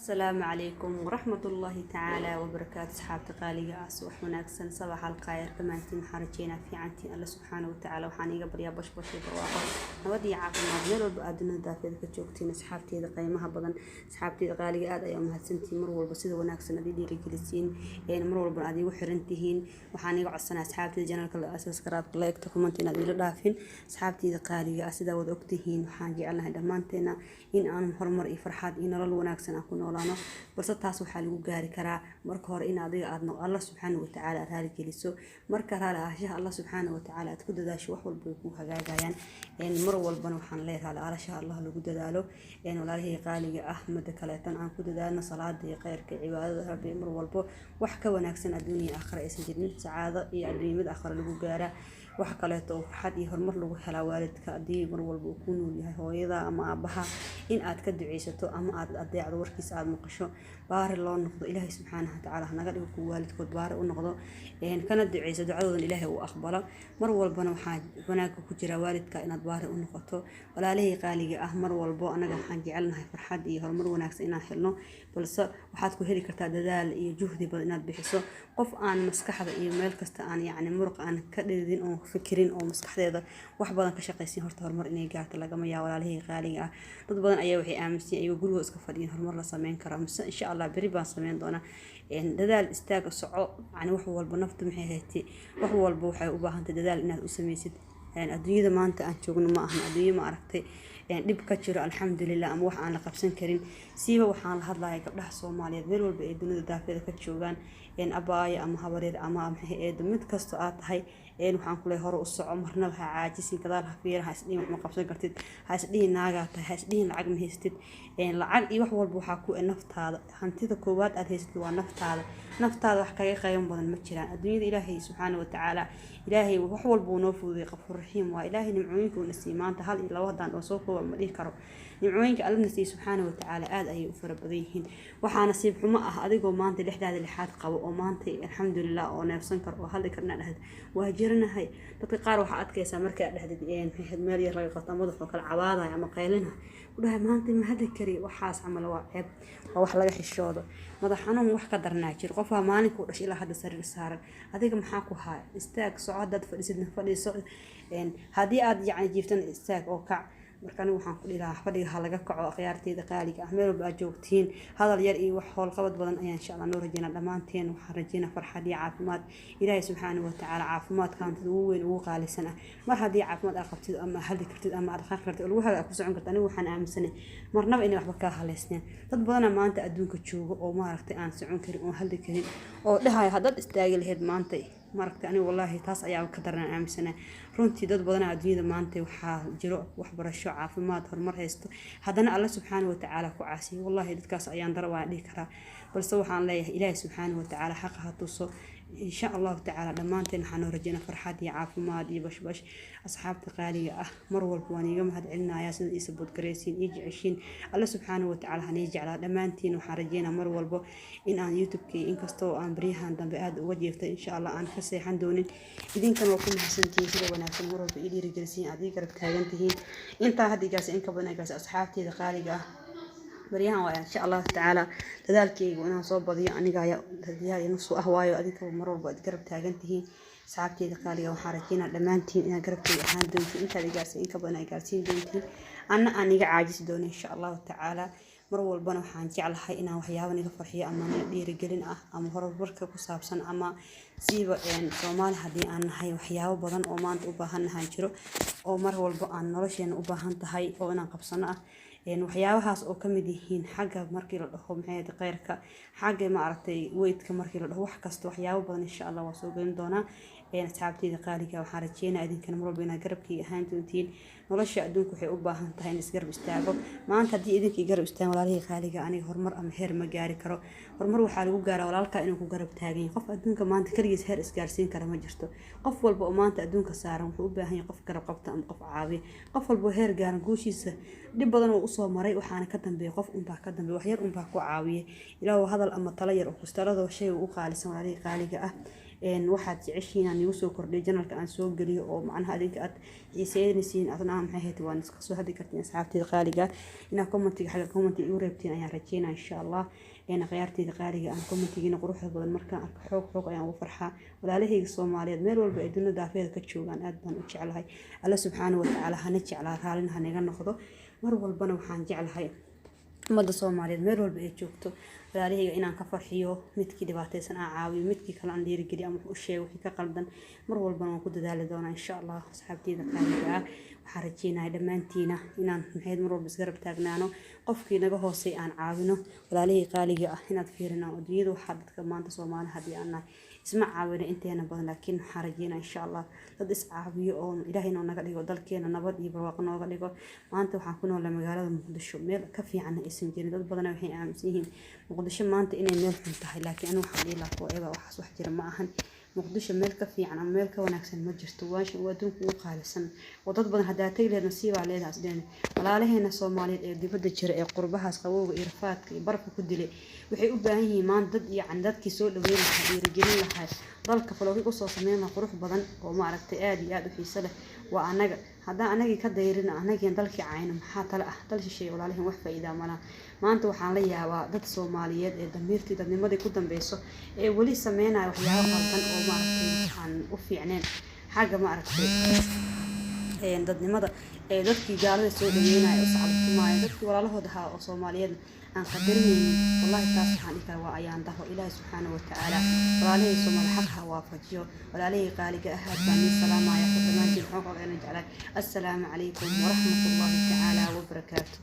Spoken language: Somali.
السلام عليكم ورحمة الله تعالى وبركاته. أصحاب تقاليق أصبح وناكسن صباح الخير كما أنتم حرجينا في عنتين الله سبحانه وتعالى وحاني قبل يا بش برواقة نودي عاقل مبنى البأدنى دافع كتشوكتين أصحابتي قيمها بدن أصحابتي تقاليق هذا يوم هالسنتي مرور بسيط وناكسن دي رجلسين يعني مرور بنادي وحرنتهين وحاني قعصنا أصحابتي الجنة كل أساس كراب لايك تكومنتين هذه دافين أصحابتي تقاليق أسدا وذوقتهين وحانجي على دمانتنا إن أنا محرمر فرحات إن الله وناكسن أكون ولانو بس taas waxa lagu gaari karaa marka hore in adiga aad Allah subhanahu wa ta'ala raali geliso marka raali ahaanshaha Allah subhanahu wa ta'ala aad ku dadaasho wax walba ku hagaagayaan mar walbana waxaan leeyahay ahaanshaha Allah lagu dadaalo walaalihii qaaliga Ahmed kaleetan aan ku dadaalno salaada iyo khayrka cibaadada rabbi mar walba wax ka wanaagsan adduunyo aakhira aysan jirin saacada iyo adduunyada aakhira lagu gaara wax kaleeto farxad iyo horumar lagu helaa waalidka adii mar walba uu ku nool yahay hooyada ama aabaha in aad ka duceysato ama aad adeecdo warkiisa aad maqasho baari loo noqdo ilaahay subhanahu wa ta'ala naga dhigo ku waalidkood baari u noqdo kana duceyso ducadooda ilaahay uu aqbalo mar walbana waxa wanaag ku jira waalidka inaad baari u noqoto walaalihii qaaliga ah mar walbo anaga waxaan jecelnahay farxad iyo horumar wanaagsan inaan helno balse waxaad ku heli kartaa dadaal iyo juhdi badan inaad bixiso qof aan maskaxda iyo meel kasta aan yaani muruq aan ka dhigin oo fikirin oo maskaxdeeda wax badan ka shaqeysin horta horumar inay gaarto lagama yaa walaalihii qaaliga ah dad badan ayaa waxay aaminsan ayuu guriga iska fadhiyin horumar la sameyn karo mise insha Allah bari baan sameyn doona dadaal istaag soco yani wax walba naftu maxay haytay wax walba waxay u baahan tahay dadaal inaad u sameysid adduunyada maanta aan joogno ma ahan adduunyo ma aragtay dib ka jiro alxamdulillah ama wax aan la qabsan karin siiba waxaan la hadlayaa gabdhaha Soomaaliyeed meel walba ee dunida daafeeda ka joogan abaaya ama habareer ama maxay eedo mid kasto aad tahay waxaan ku leeyahay hore u soco marna waxa caajisin gadaal hafiiraha isdhiin wax ma qabsan kartid ha isdhiin naaga tahay ha isdhiin lacag ma haystid lacag iyo wax walba waxa ku naftaada hantida koowaad aad haystid waa naftaada wax kaga qayban badan ma jiraan adduunyada ilaahay subhanahu wa ta'ala ilaahay wax walba uu noo fududeeyay qafur rahiim waa ilaahay nimcooyinka uu nasiiyay maanta hal iyo laba hadaan oo soo koob ma dhihi karo nimcooyinka alla nasiiyay subhanahu wa ta'ala aad ayay u fara badan yihiin waxa nasiib xumo ah adigoo maanta lixdaada lixaad qabo oo maanta alxamdulillah oo neefsan karo oo hal karna dhahed waa jiranahay dadka qaar waxa adkaysa marka dhahdid meel yar laga qabto madax oo kala cabaadaya ama qaylina wuxuu maanta ma hadi kari waxaas camal waa ceeb waa wax laga xishoodo madax xanuun wax ka darnaa jir qofka maalinka u dhashay ilaa hadda sariir saaran adiga maxaa ku haay istaag socodad fadhiiso hadii aad yaani jiiftan istaag oo kac markaan waxaan ku dhigaa fadhiga laga kaco khiyaarteeda qaaliga ah meel walba joogtiin hadal yar iyo wax howl qabad badan ayaan insha Allah noo rajeena dhamaanteen waxaan rajeena farxad iyo caafimaad ilaahay subhanahu wa ta'ala caafimaadkan ugu weyn ugu qaalisan mar hadii caafimaad aad qabtid ama hadi kartid ama aad khayr kartid lagu hada ku socon kartaa anigu waxaan aaminsanay marnaba inay waxba ka haleysneen dad badan maanta adduunka joogo oo ma aragtay aan socon karin oo hadi karin oo dhahay hadad istaagi lahayd maanta maragtay ani wallahi taas ayaa ka daran aaminsanay runtii dad badan adduunyada maanta waxa jiro wax barasho caafimaad horumar haysto hadana Allah subhanahu wa ta'ala ku caasiyo wallahi dadkaas ayaan darwaa dhigi karaa balse waxaan leeyahay ilaahay subhanahu wa ta'ala xaq ha tuso إن شاء الله تعالى دمانتين حنو رجينا فرحات يا عافماد يبش أصحاب تقالية مروا البواني يوم هاد علنا يا سيد يسبوت كريسين يجي عشين الله سبحانه وتعالى هنيجي على دمانتين وحرجينا مروا البو إن أن يوتيوب كي إن كستو أن بريها دم بأد وجيفت إن شاء الله أن حسي حندونين إذن كانوا كل حسنتين كده وناس مروا بإيدي رجالسين عدي قرب تاجنتهين أنت هدي جالس إنك بدنا جالس أصحاب تقالية بريان وإن شاء الله تعالى تذلكي وأنا صوب ضيع أني جاي تذياري نص أهواي وأديك مرور بعد قرب تاجنتهين ساعتي دقالي وحركينا لمانتين إن قربتي أهان دونتي أنت اللي جالسين إنك بدنا جالسين دونتي أنا عاجز دوني إن شاء الله تعالى مرور البنا وحنجي على حي إنه وحياوني فرحية أما ندير جلين أما هرب بركة كسابسن أما سيب يعني سومال هدي أنا هاي وحياو بدن أمان أباهن هاجرو أو مرور البنا نرشين أباهن تهاي أو أنا قبصنا waxyaabahaas oo kamid yihiin xagga markii la dhaho maxay qeyrka xagga ma aragtay weydka markii la dhaho wax kasta waxyaabo badan insha Allah waa soo gelin doona asxaabteyda qaaliga waxaan rajeenaa idinkan mar walba inaad garabkii ahaan doontiin nolosha adduunka waxay u baahan tahay in isgarab istaago maanta hadii idinkii garab istaago walaalihii qaaliga aniga horumar ama heer ma gaari karo horumar waxa lagu gaaraa walaalka inuu ku garab taagan qof adduunka maanta kaligiis heer isgaarsiin kara ma jirto qof walba oo maanta adduunka saaran wuxuu u baahan yahay qof garab qabta ama qof caawiye qof walba heer gaaran guushiisa dib badan oo u soo maray waxaana ka dambeeyay qof unbaa ka dambeeyay wax yar unbaa ku caawiye ilaahu hadal ama talo yar oo kustarado shay u qaalisan walaalihii qaaliga ah waxaad jeceshiin aan igu soo kordhiyo janalka aan soo geliyo oo macnaha adinka aad xiiseynaysiin adna maxay ahayd waan iska soo hadli kartiin asxaabteyda qaaliga inaad commentiga xagga commentiga igu reebtiin ayaan rajeynaa insha allah khiyaarteyda qaaliga aan commentigiina quruxda badan markaan arko xoog ayaan ugu farxaa walaalahayga Soomaaliyeed meel walba ay dunida daafeeda ka joogaan aad baan u jeclahay alla subxaanahu wa ta'aala hana jeclaa raalina hanaga noqdo mar walbana waxaan jeclahay ummadda Soomaaliyeed meel walba ay joogto walaalahayga inaan ka farxiyo midkii dhibaataysan aan caawiyo midkii kale aan dhiirigeliyo ama u sheego wixii ka qaldan mar walbana waan ku dadaali doonaa insha Allah asxaabteyda qaaliga waxaan rajeynayaa dhammaantiina inaan maxay mar walba isgarab taagnaano qofkii naga hoosay aan caawino walaalahayga qaaliga inaad fiirino adduunyada waxa dadka maanta Soomaali hadii aan isma caawino inteena badan laakiin waxaan rajeynayaa insha Allah dad is caawiyo oo Ilaahayna naga dhigo dalkeena nabad iyo barwaaqo nooga dhigo maanta waxaan ku noolaa magaalada Muqdisho meel ka fiican aysan jirin dad badan waxay aaminsan yihiin Muqdisho maanta inay meel xun tahay laakiin anigu waxaan dhihi lahaa eeba waxaas wax jira ma ahan Muqdisho meel ka fiican ama meel ka wanaagsan ma jirto waasha adduunka ugu qaalisan oo dad badan hadaa tag leed nasiib aa leedahay asdeen walaalaheena Soomaaliyeed ee dibadda jira ee qurbahaas qabowga iyo rafaadka iyo barafka ku dilay waxay u baahan yihiin maanta dad iyo dadkii soo dhaweyn lahaa dhiirigelin lahaa dalka falooqi u soo sameeyna qurux badan oo ma aragtay aad iyo aad u xiiso leh waa anaga hadaa anagii ka dayrin anagii dalkii caayna maxaa tala ah dal shisheey walaalaheena wax faa'iido ma laha maanta waxaan la yaabaa dad Soomaaliyeed ee damiirtii dadnimadii ku dambeeyso ee wali sameynaya waxyaabo qaldan oo ma aragtay aan u fiicneen xagga ma aragtay dadnimada ee dadkii gaalada soo dhaweynaya u sacabtumaaya dadkii walaalahooda ahaa oo Soomaaliyeed aan qadarinaynin wallahi taas waxaan dhigaa waa ayaan daho Ilaahay subxaanahu wa ta'aala walaalahii Soomaali xaq waafajiyo walaalahii qaaliga ahaad baan salaamaya dhammaantiin xoog oo aan jeclahay assalaamu calaykum wa rahmatullahi ta'aala wa barakaatuh